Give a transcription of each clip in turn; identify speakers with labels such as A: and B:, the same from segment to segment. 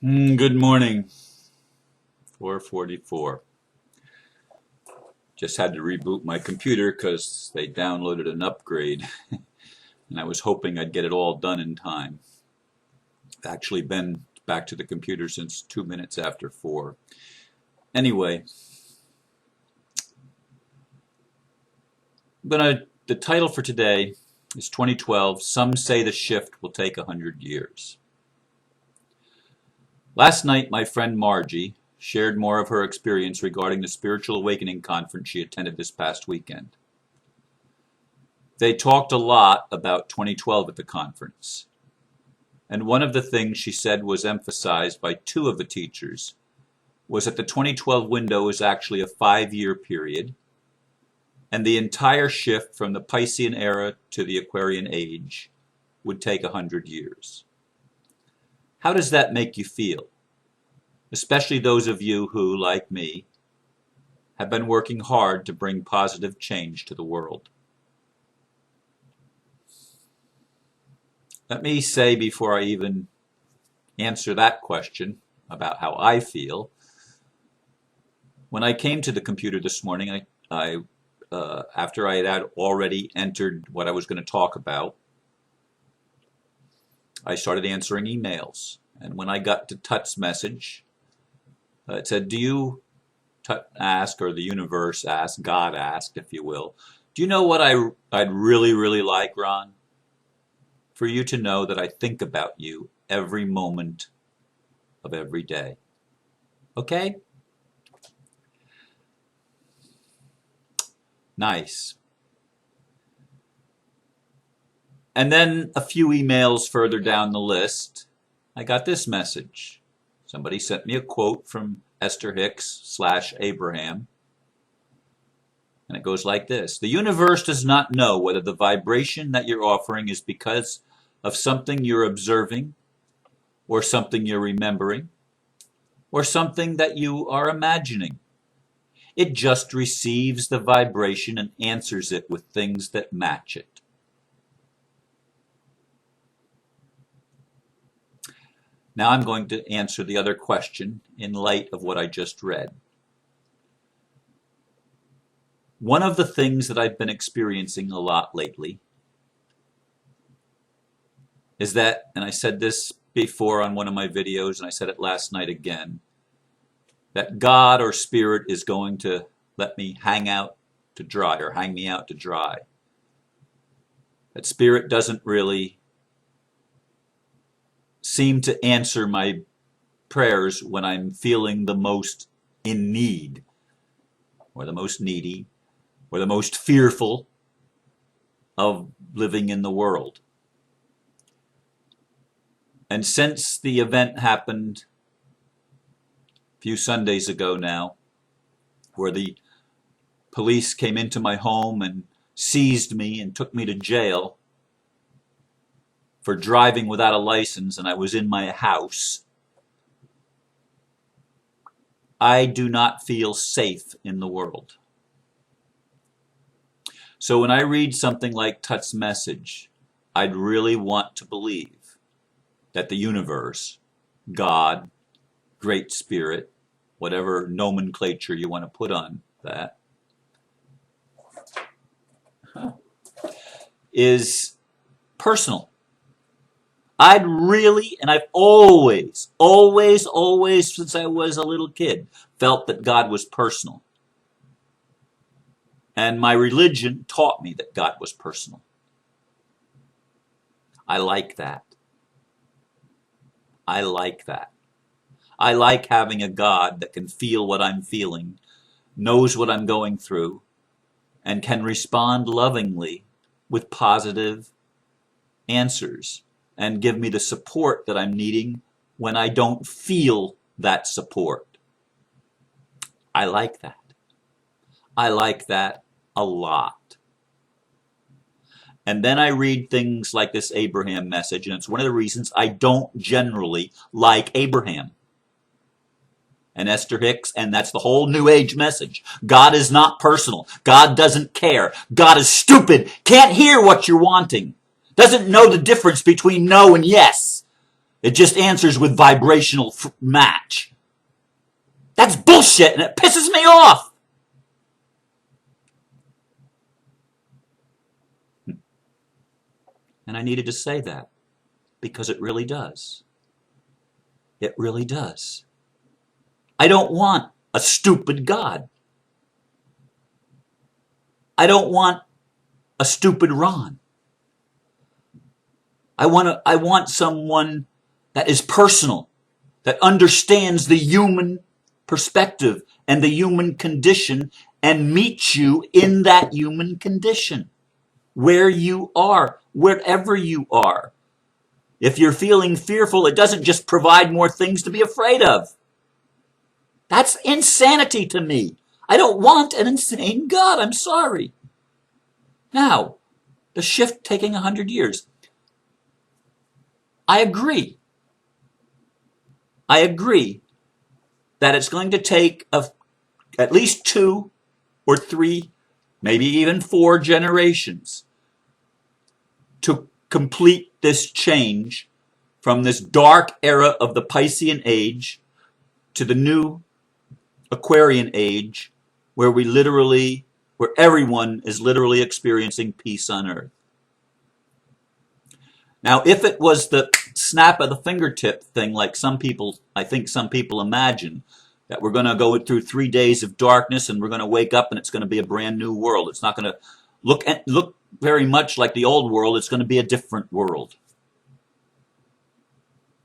A: Good morning. 4:44. Just had to reboot my computer because they downloaded an upgrade, and I was hoping I'd get it all done in time. I've actually been back to the computer since 2 minutes after 4. Anyway, the title for today is 2012. Some say the shift will take 100 years. Last night, my friend Margie shared more of her experience regarding the Spiritual Awakening conference she attended this past weekend. They talked a lot about 2012 at the conference, and one of the things she said was emphasized by two of the teachers was that the 2012 window is actually a 5-year period, and the entire shift from the Picean Era to the Aquarian Age would take 100 years. How does that make you feel? Especially those of you who, like me, have been working hard to bring positive change to the world. Let me say before I even answer that question about how I feel, when I came to the computer this morning, after I had already entered what I was going to talk about, I started answering emails. And when I got to Tut's message, it said, do you, Tut ask, or the universe ask, God asked, if you will, do you know what I'd really, really like, Ron? For you to know that I think about you every moment of every day. Okay? Nice. And then a few emails further down the list, I got this message. Somebody sent me a quote from Esther Hicks/Abraham. And it goes like this. The universe does not know whether the vibration that you're offering is because of something you're observing, or something you're remembering, or something that you are imagining. It just receives the vibration and answers it with things that match it. Now I'm going to answer the other question in light of what I just read. One of the things that I've been experiencing a lot lately is that, and I said this before on one of my videos, and I said it last night again, that God or Spirit is going to let me hang out to dry, or hang me out to dry. That Spirit doesn't really seem to answer my prayers when I'm feeling the most in need, or the most needy, or the most fearful of living in the world. And since the event happened a few Sundays ago now, where the police came into my home and seized me and took me to jail for driving without a license, and I was in my house, I do not feel safe in the world. So when I read something like Tut's message, I'd really want to believe that the universe, God, Great Spirit, whatever nomenclature you want to put on that, is personal. I'd really, and I've always, since I was a little kid, felt that God was personal. And my religion taught me that God was personal. I like that. I like that. I like having a God that can feel what I'm feeling, knows what I'm going through, and can respond lovingly with positive answers and give me the support that I'm needing when I don't feel that support. I like that. I like that a lot. And then I read things like this Abraham message, and it's one of the reasons I don't generally like Abraham and Esther Hicks, and that's the whole New Age message. God is not personal. God doesn't care. God is stupid. Can't hear what you're wanting. Doesn't know the difference between no and yes. It just answers with vibrational match. That's bullshit, and it pisses me off. And I needed to say that because it really does. It really does. I don't want a stupid God. I don't want a stupid Ron. I want someone that is personal, that understands the human perspective and the human condition and meets you in that human condition, where you are, wherever you are. If you're feeling fearful, it doesn't just provide more things to be afraid of. That's insanity to me. I don't want an insane God. I'm sorry. Now, the shift taking 100 years. I agree. I agree that it's going to take at least 2 or 3, maybe even 4 generations to complete this change from this dark era of the Picean Age to the new Aquarian Age, where everyone is literally experiencing peace on earth. Now, if it was the snap of the fingertip thing, like I think some people imagine, that we're going to go through 3 days of darkness and we're going to wake up and it's going to be a brand new world. It's not going to look very much like the old world. It's going to be a different world.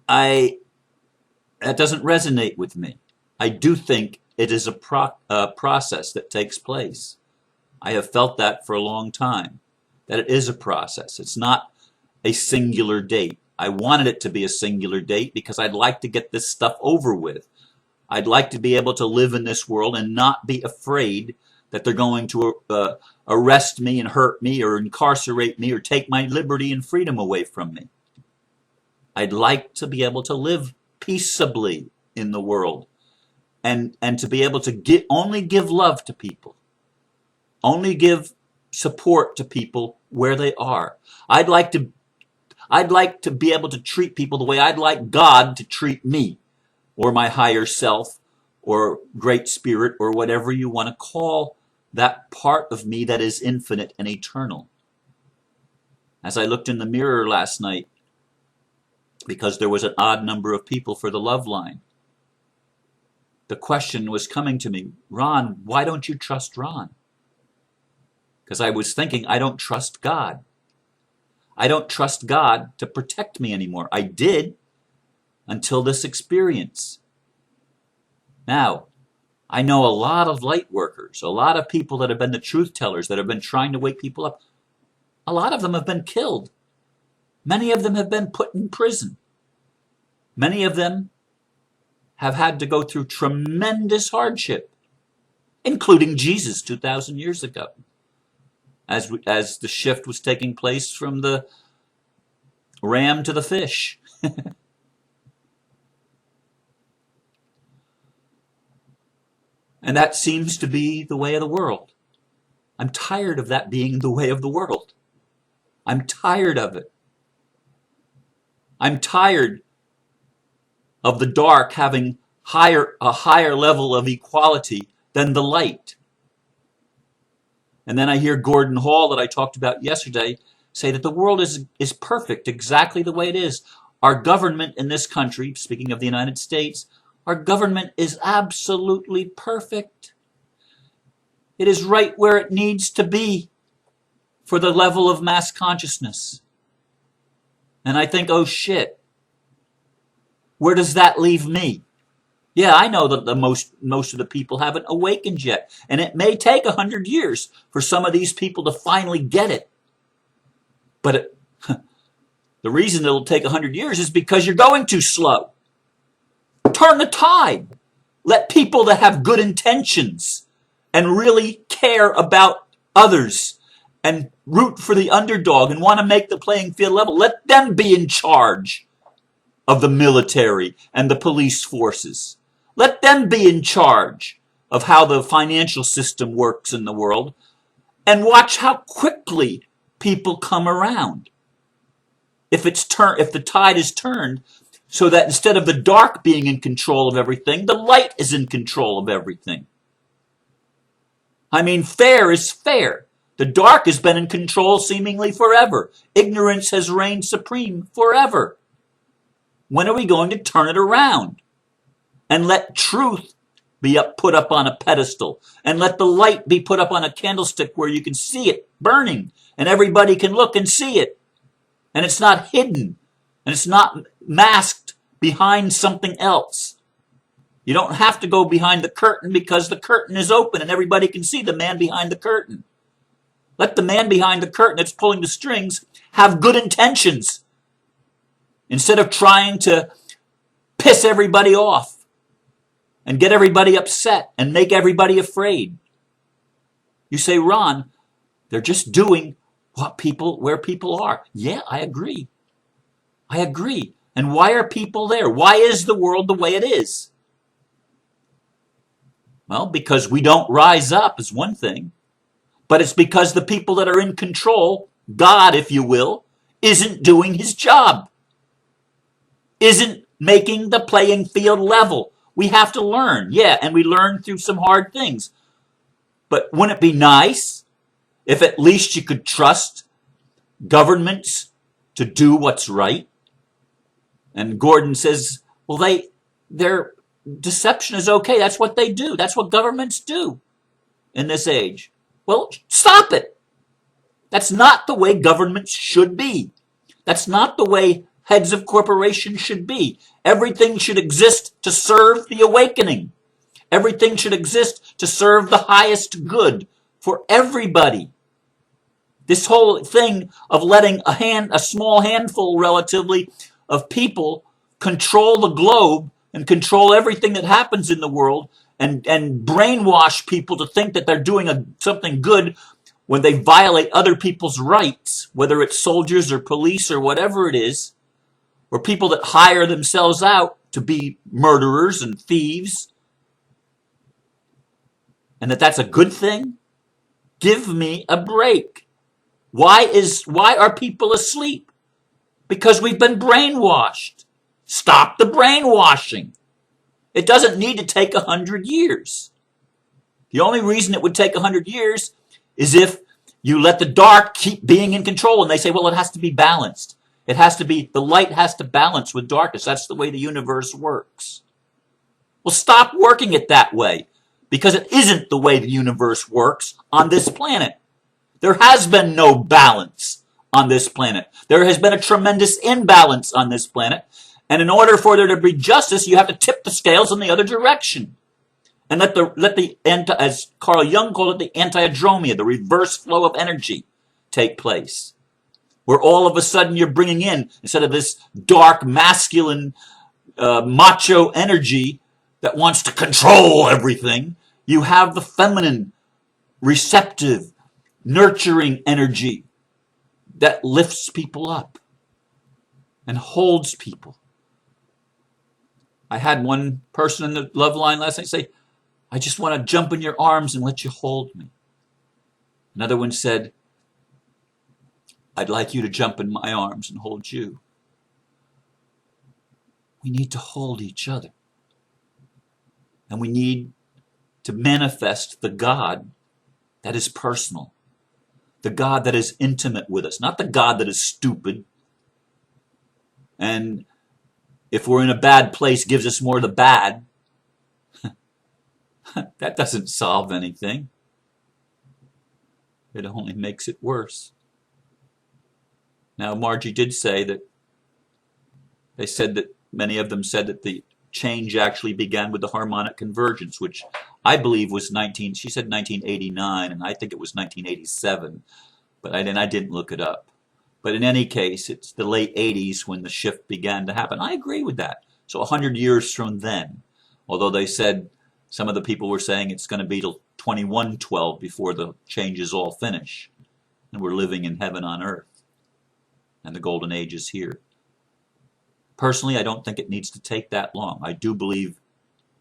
A: That doesn't resonate with me. I do think it is a process that takes place. I have felt that for a long time, that it is a process. It's not a singular date. I wanted it to be a singular date because I'd like to get this stuff over with. I'd like to be able to live in this world and not be afraid that they're going to arrest me and hurt me or incarcerate me or take my liberty and freedom away from me. I'd like to be able to live peaceably in the world and to be able to only give love to people, only give support to people where they are. I'd like to be able to treat people the way I'd like God to treat me, or my higher self, or great spirit, or whatever you want to call that part of me that is infinite and eternal. As I looked in the mirror last night, because there was an odd number of people for the love line, the question was coming to me, Ron, why don't you trust Ron? Because I was thinking, I don't trust God. I don't trust God to protect me anymore. I did until this experience. Now, I know a lot of light workers, a lot of people that have been the truth tellers, that have been trying to wake people up. A lot of them have been killed. Many of them have been put in prison. Many of them have had to go through tremendous hardship, including Jesus 2,000 years ago, as the shift was taking place from the ram to the fish. And that seems to be the way of the world. I'm tired of that being the way of the world. I'm tired of it. I'm tired of the dark having a higher level of equality than the light. And then I hear Gordon Hall, that I talked about yesterday, say that the world is perfect exactly the way it is. Our government in this country, speaking of the United States, our government is absolutely perfect. It is right where it needs to be for the level of mass consciousness. And I think, oh shit, where does that leave me? Yeah, I know that most of the people haven't awakened yet. And it may take 100 years for some of these people to finally get it. But the reason it'll take 100 years is because you're going too slow. Turn the tide. Let people that have good intentions and really care about others and root for the underdog and want to make the playing field level, let them be in charge of the military and the police forces. Let them be in charge of how the financial system works in the world, and watch how quickly people come around. If the tide is turned, so that instead of the dark being in control of everything, the light is in control of everything. I mean, fair is fair. The dark has been in control seemingly forever. Ignorance has reigned supreme forever. When are we going to turn it around and let truth be put up on a pedestal, and let the light be put up on a candlestick where you can see it burning and everybody can look and see it, and it's not hidden and it's not masked behind something else? You don't have to go behind the curtain because the curtain is open and everybody can see the man behind the curtain. Let the man behind the curtain that's pulling the strings have good intentions instead of trying to piss everybody off and get everybody upset and make everybody afraid. You say, Ron, they're just doing where people are. Yeah, I agree. I agree. And why are people there? Why is the world the way it is? Well, because we don't rise up is one thing, but it's because the people that are in control, God, if you will, isn't doing his job, isn't making the playing field level. We have to learn, yeah, and we learn through some hard things. But wouldn't it be nice if at least you could trust governments to do what's right? And Gordon says, well, their deception is okay. That's what they do. That's what governments do in this age. Well, stop it. That's not the way governments should be. That's not the way heads of corporations should be. Everything should exist to serve the awakening. Everything should exist to serve the highest good for everybody. This whole thing of letting a small handful relatively of people control the globe and control everything that happens in the world and brainwash people to think that they're doing something good when they violate other people's rights, whether it's soldiers or police or whatever it is, or people that hire themselves out to be murderers and thieves, and that's a good thing? Give me a break. Why are people asleep? Because we've been brainwashed. Stop the brainwashing. It doesn't need to take 100 years. The only reason it would take 100 years is if you let the dark keep being in control, and they say, well, it has to be balanced. The light has to balance with darkness. That's the way the universe works. Well, stop working it that way, because it isn't the way the universe works on this planet. There has been no balance on this planet. There has been a tremendous imbalance on this planet, and in order for there to be justice, you have to tip the scales in the other direction. And let the as Carl Jung called it, the antiadromia, the reverse flow of energy, take place. Where all of a sudden you're bringing in, instead of this dark, masculine, macho energy that wants to control everything, you have the feminine, receptive, nurturing energy that lifts people up and holds people. I had one person in the love line last night say, I just want to jump in your arms and let you hold me. Another one said, I'd like you to jump in my arms and hold you. We need to hold each other. And we need to manifest the God that is personal. The God that is intimate with us. Not the God that is stupid. And if we're in a bad place, gives us more of the bad. That doesn't solve anything. It only makes it worse. Now, Margie did say that many of them said that the change actually began with the harmonic convergence, which I believe was she said 1989, and I think it was 1987, but I didn't look it up. But in any case, it's the late 80s when the shift began to happen. I agree with that. So 100 years from then, although they said, some of the people were saying it's going to be till 2112 before the changes all finish. And we're living in heaven on earth. And the golden age is here. Personally, I don't think it needs to take that long. I don't believe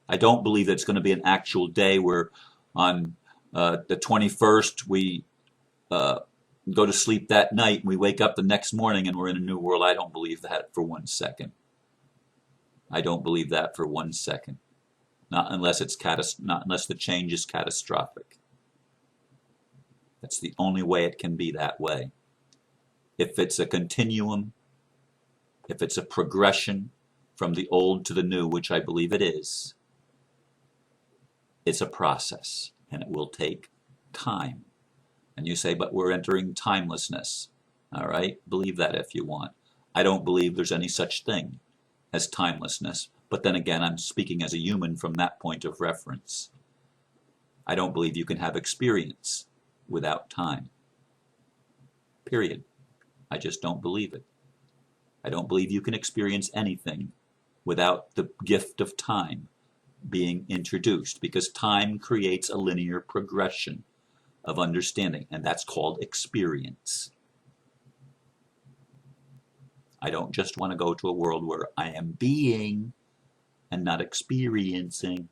A: that it's going to be an actual day where on the 21st we go to sleep that night and we wake up the next morning and we're in a new world. I don't believe that for 1 second. I don't believe that for 1 second. Not unless the change is catastrophic. That's the only way it can be that way. If it's a continuum, if it's a progression from the old to the new, which I believe it is, it's a process, and it will take time. And you say, but we're entering timelessness. All right, believe that if you want. I don't believe there's any such thing as timelessness. But then again, I'm speaking as a human from that point of reference. I don't believe you can have experience without time. Period. I just don't believe it. I don't believe you can experience anything without the gift of time being introduced, because time creates a linear progression of understanding, and that's called experience. I don't just want to go to a world where I am being and not experiencing.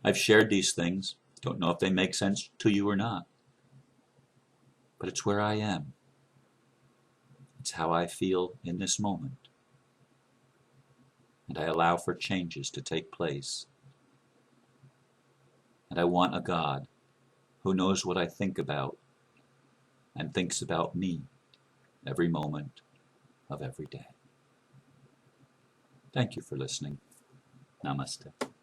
A: I've shared these things. Don't know if they make sense to you or not. But it's where I am. It's how I feel in this moment. And I allow for changes to take place. And I want a God who knows what I think about and thinks about me every moment of every day. Thank you for listening. Namaste.